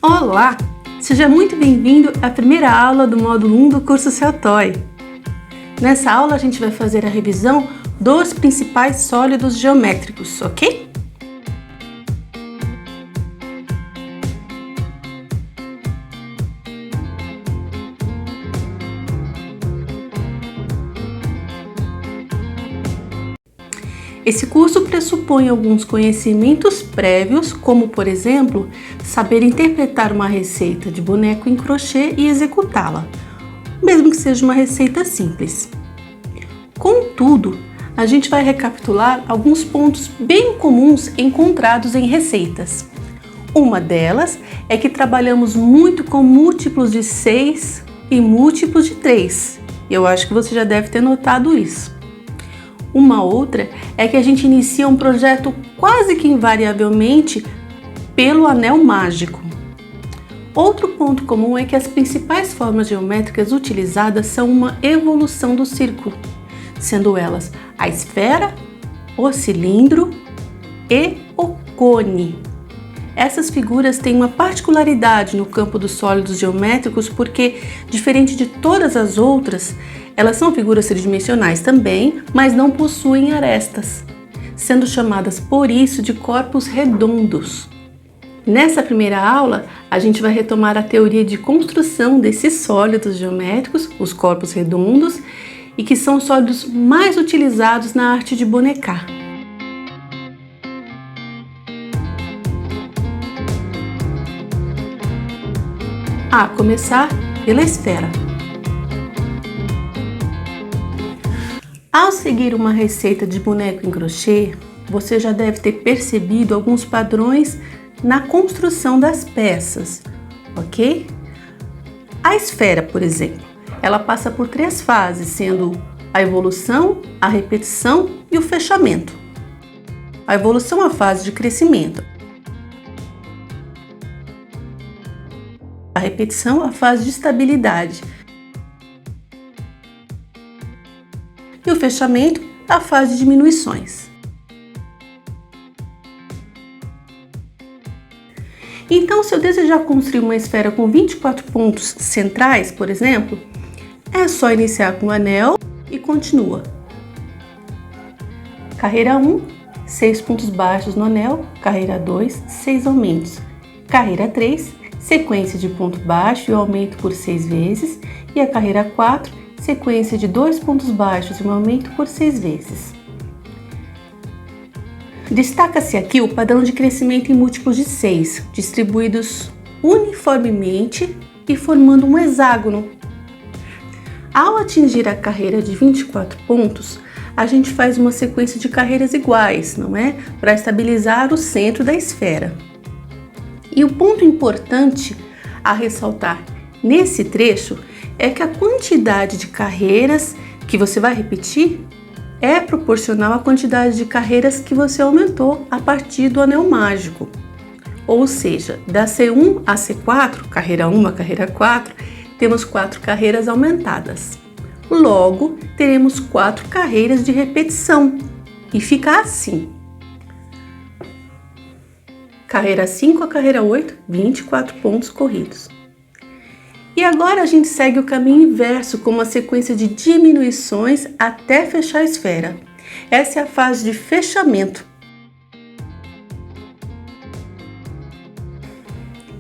Olá! Seja muito bem-vindo à primeira aula do módulo 1 do curso Celtoy. Nessa aula a gente vai fazer a revisão dos principais sólidos geométricos, ok? Esse curso pressupõe alguns conhecimentos prévios, como, por exemplo, saber interpretar uma receita de boneco em crochê e executá-la, mesmo que seja uma receita simples. Contudo, a gente vai recapitular alguns pontos bem comuns encontrados em receitas. Uma delas é que trabalhamos muito com múltiplos de 6 e múltiplos de 3. Eu acho que você já deve ter notado isso. Uma outra é que a gente inicia um projeto quase que invariavelmente pelo anel mágico. Outro ponto comum é que as principais formas geométricas utilizadas são uma evolução do círculo, sendo elas a esfera, o cilindro e o cone. Essas figuras têm uma particularidade no campo dos sólidos geométricos porque, diferente de todas as outras, elas são figuras tridimensionais também, mas não possuem arestas, sendo chamadas por isso de corpos redondos. Nessa primeira aula, a gente vai retomar a teoria de construção desses sólidos geométricos, os corpos redondos, e que são os sólidos mais utilizados na arte de bonecar. A começar pela esfera. Ao seguir uma receita de boneco em crochê, você já deve ter percebido alguns padrões na construção das peças, ok? A esfera, por exemplo, ela passa por 3 fases, sendo a evolução, a repetição e o fechamento. A evolução é a fase de crescimento. A repetição é a fase de estabilidade. E o fechamento é a fase de diminuições. Então, se eu desejar construir uma esfera com 24 pontos centrais, por exemplo, é só iniciar com o anel e continua. Carreira 1, 6 pontos baixos no anel. Carreira 2, 6 aumentos. Carreira 3, sequência de ponto baixo e aumento por 6 vezes. E a carreira 4, sequência de 2 pontos baixos e um aumento por 6 vezes. Destaca-se aqui o padrão de crescimento em múltiplos de 6, distribuídos uniformemente e formando um hexágono. Ao atingir a carreira de 24 pontos, a gente faz uma sequência de carreiras iguais, não é? Para estabilizar o centro da esfera. E o ponto importante a ressaltar nesse trecho é que a quantidade de carreiras que você vai repetir é proporcional à quantidade de carreiras que você aumentou a partir do anel mágico. Ou seja, da C1 a C4, carreira 1 a carreira 4, temos 4 carreiras aumentadas. Logo, teremos 4 carreiras de repetição e fica assim. Carreira 5 a carreira 8, 24 pontos corridos. E agora a gente segue o caminho inverso com uma sequência de diminuições até fechar a esfera. Essa é a fase de fechamento.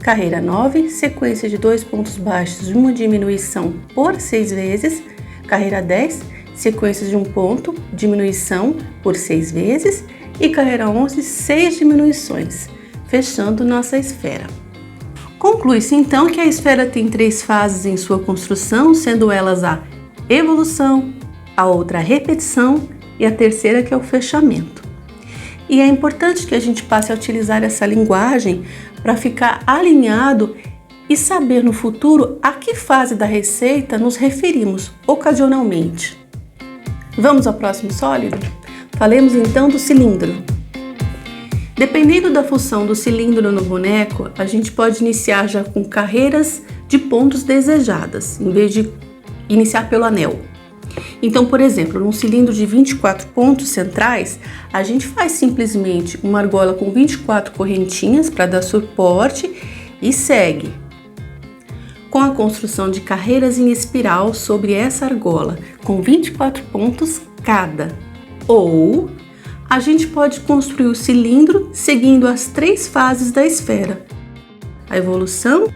Carreira 9, sequência de 2 pontos baixos e uma diminuição por 6 vezes. Carreira 10, sequência de 1 ponto, diminuição por 6 vezes. E carreira 11, 6 diminuições, fechando nossa esfera. Conclui-se então que a esfera tem 3 fases em sua construção, sendo elas a evolução, a outra a repetição e a terceira que é o fechamento. E é importante que a gente passe a utilizar essa linguagem para ficar alinhado e saber no futuro a que fase da receita nos referimos ocasionalmente. Vamos ao próximo sólido? Falemos então do cilindro. Dependendo da função do cilindro no boneco, a gente pode iniciar já com carreiras de pontos desejadas, em vez de iniciar pelo anel. Então, por exemplo, num cilindro de 24 pontos centrais, a gente faz simplesmente uma argola com 24 correntinhas para dar suporte e segue com a construção de carreiras em espiral sobre essa argola, com 24 pontos cada. Ou a gente pode construir o cilindro seguindo as 3 fases da esfera: a evolução,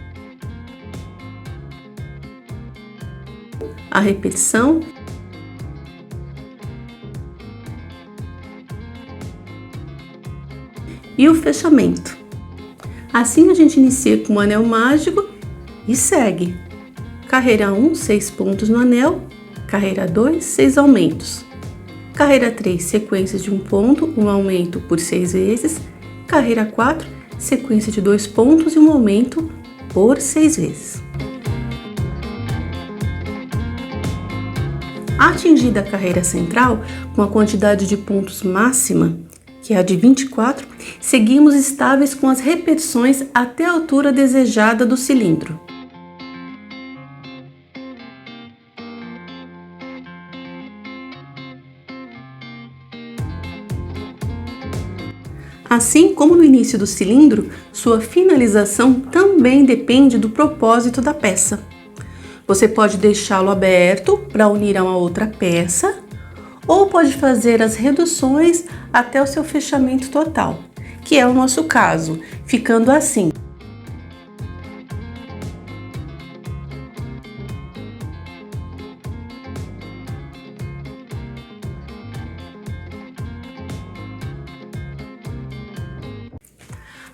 a repetição e o fechamento. Assim a gente inicia com o anel mágico e segue. Carreira 1, 6 pontos no anel. Carreira 2, 6 aumentos. Carreira 3, sequência de 1 ponto, 1 aumento por 6 vezes. Carreira 4, sequência de 2 pontos e 1 aumento por 6 vezes. Atingida a carreira central, com a quantidade de pontos máxima, que é a de 24, seguimos estáveis com as repetições até a altura desejada do cilindro. Assim como no início do cilindro, sua finalização também depende do propósito da peça. Você pode deixá-lo aberto para unir a uma outra peça, ou pode fazer as reduções até o seu fechamento total, que é o nosso caso, ficando assim.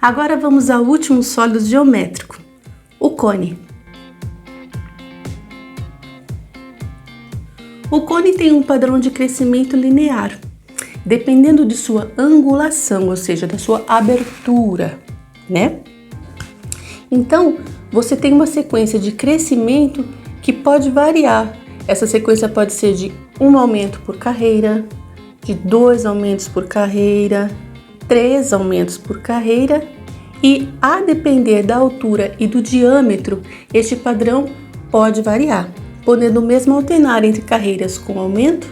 Agora vamos ao último sólido geométrico, o cone. O cone tem um padrão de crescimento linear, dependendo de sua angulação, ou seja, da sua abertura, né? Então, você tem uma sequência de crescimento que pode variar. Essa sequência pode ser de 1 aumento por carreira, de 2 aumentos por carreira, 3 aumentos por carreira e, a depender da altura e do diâmetro, este padrão pode variar, podendo mesmo alternar entre carreiras com aumento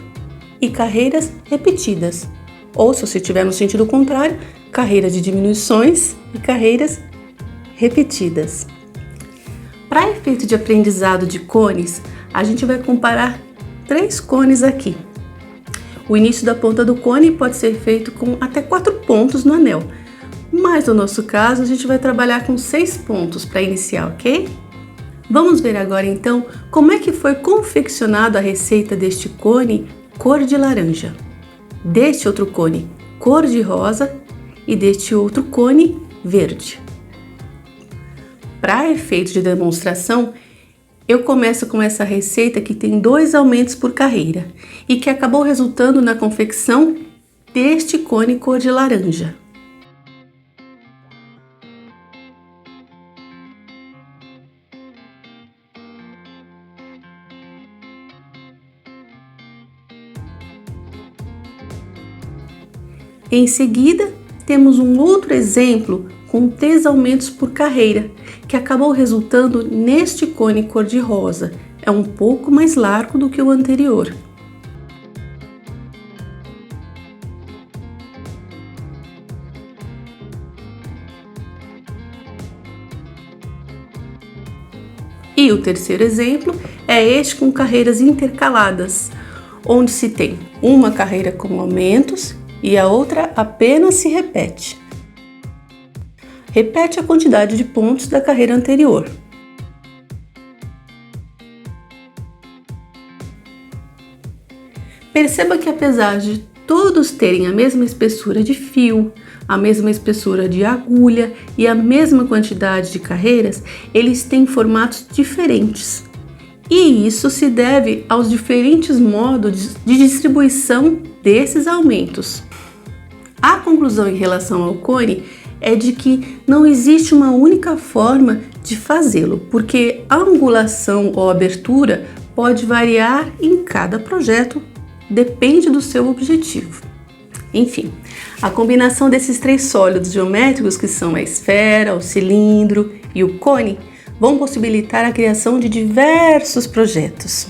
e carreiras repetidas, ou, se você tiver no sentido contrário, carreiras de diminuições e carreiras repetidas. Para efeito de aprendizado de cones, a gente vai comparar 3 cones aqui. O início da ponta do cone pode ser feito com até 4 pontos no anel, mas no nosso caso a gente vai trabalhar com 6 pontos para iniciar, ok? Vamos ver agora então como é que foi confeccionada a receita deste cone cor de laranja, deste outro cone cor de rosa e deste outro cone verde. Para efeito de demonstração, eu começo com essa receita que tem 2 aumentos por carreira e que acabou resultando na confecção deste cone cor de laranja. Em seguida, temos um outro exemplo com 3 aumentos por carreira, que acabou resultando neste cone cor-de-rosa. É um pouco mais largo do que o anterior. E o terceiro exemplo é este com carreiras intercaladas, onde se tem uma carreira com aumentos e a outra apenas se repete. Repete a quantidade de pontos da carreira anterior. Perceba que apesar de todos terem a mesma espessura de fio, a mesma espessura de agulha e a mesma quantidade de carreiras, eles têm formatos diferentes. E isso se deve aos diferentes modos de distribuição desses aumentos. A conclusão em relação ao cone é de que não existe uma única forma de fazê-lo, porque a angulação ou abertura pode variar em cada projeto, depende do seu objetivo. Enfim, a combinação desses 3 sólidos geométricos, que são a esfera, o cilindro e o cone, vão possibilitar a criação de diversos projetos.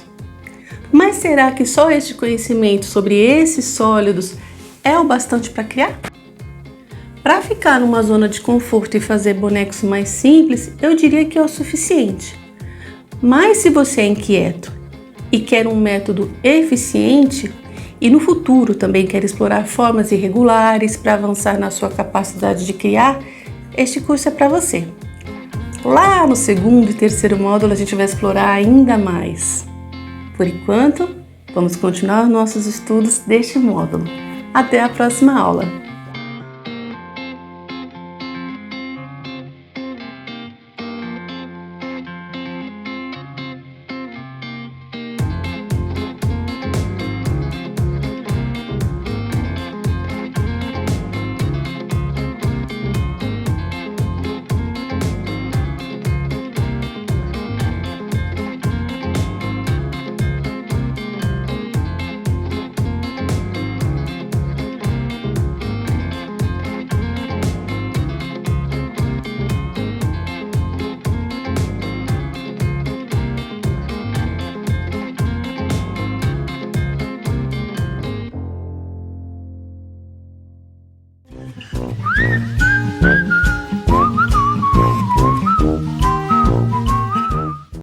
Mas será que só este conhecimento sobre esses sólidos é o bastante para criar? Para ficar numa zona de conforto e fazer bonecos mais simples, eu diria que é o suficiente. Mas se você é inquieto e quer um método eficiente, e no futuro também quer explorar formas irregulares para avançar na sua capacidade de criar, este curso é para você. Lá no segundo e terceiro módulo a gente vai explorar ainda mais. Por enquanto, vamos continuar nossos estudos deste módulo. Até a próxima aula!